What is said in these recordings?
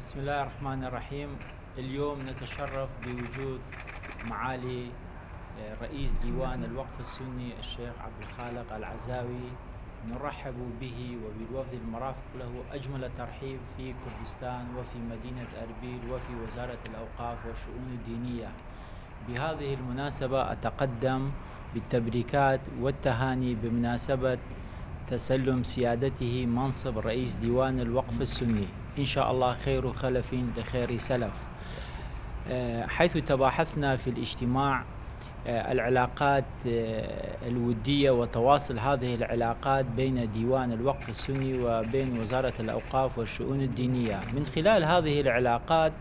بسم الله الرحمن الرحيم. اليوم نتشرف بوجود معالي رئيس ديوان الوقف السني الشيخ عبد الخالق العزاوي. نرحب به وبالوفد المرافق له أجمل ترحيب في كردستان وفي مدينة أربيل وفي وزارة الأوقاف والشؤون الدينية. بهذه المناسبة أتقدم بالتبريكات والتهاني بمناسبة تسلم سيادته منصب رئيس ديوان الوقف السني، إن شاء الله خير خلف لخير سلف. حيث تباحثنا في الاجتماع العلاقات الودية وتواصل هذه العلاقات بين ديوان الوقف السني وبين وزارة الأوقاف والشؤون الدينية. من خلال هذه العلاقات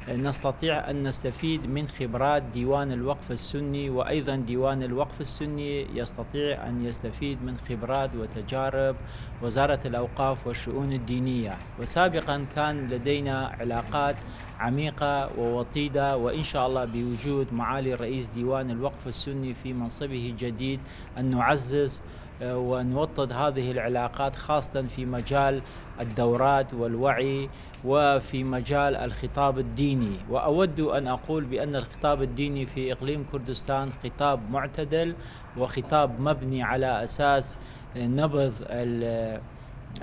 نستطيع أن نستفيد من خبرات ديوان الوقف السني، وأيضا ديوان الوقف السني يستطيع أن يستفيد من خبرات وتجارب وزارة الأوقاف والشؤون الدينية. وسابقا كان لدينا علاقات عميقة ووطيدة، وإن شاء الله بوجود معالي رئيس ديوان الوقف السني في منصبه الجديد أن نعزز ونوطد هذه العلاقات، خاصة في مجال الدورات والوعي وفي مجال الخطاب الديني. وأود أن أقول بأن الخطاب الديني في إقليم كردستان خطاب معتدل وخطاب مبني على أساس نبذ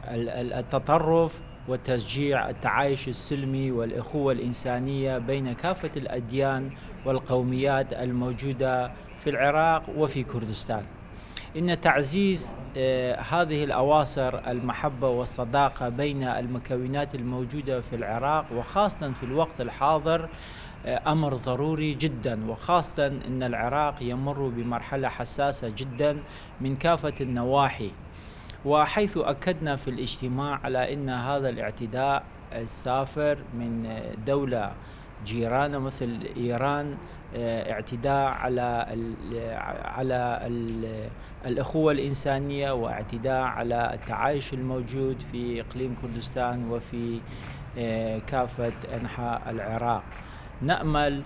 التطرف وتشجيع التعايش السلمي والإخوة الإنسانية بين كافة الأديان والقوميات الموجودة في العراق وفي كردستان. إن تعزيز هذه الأواصر المحبة والصداقة بين المكونات الموجودة في العراق وخاصة في الوقت الحاضر أمر ضروري جدا، وخاصة أن العراق يمر بمرحلة حساسة جدا من كافة النواحي. وحيث أكدنا في الاجتماع على أن هذا الاعتداء السافر من دولة جيرانة مثل إيران اعتداء على الأخوة الإنسانية واعتداء على التعايش الموجود في إقليم كردستان وفي كافة أنحاء العراق. نأمل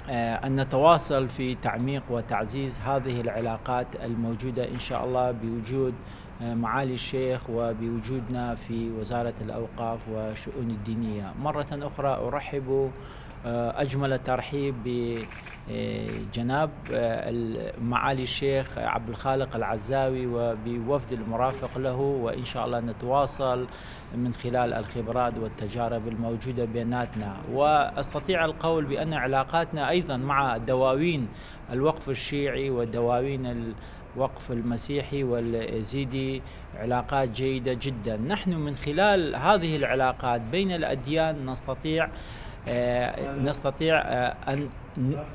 أن نتواصل في تعميق وتعزيز هذه العلاقات الموجودة إن شاء الله بوجود معالي الشيخ وبوجودنا في وزارة الأوقاف والشؤون الدينية. مرة أخرى أرحب أجمل ترحيب بجناب معالي الشيخ عبد الخالق العزاوي وبوفد المرافق له، وإن شاء الله نتواصل من خلال الخبرات والتجارب الموجودة بيناتنا. وأستطيع القول بأن علاقاتنا أيضا مع دواوين الوقف الشيعي ودواوين الوقف المسيحي واليزيدي علاقات جيدة جدا. نحن من خلال هذه العلاقات بين الأديان نستطيع أن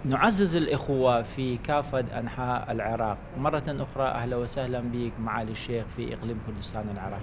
نعزز الإخوة في كافة أنحاء العراق. مرة أخرى أهلا وسهلا بك معالي الشيخ في إقليم كردستان العراق.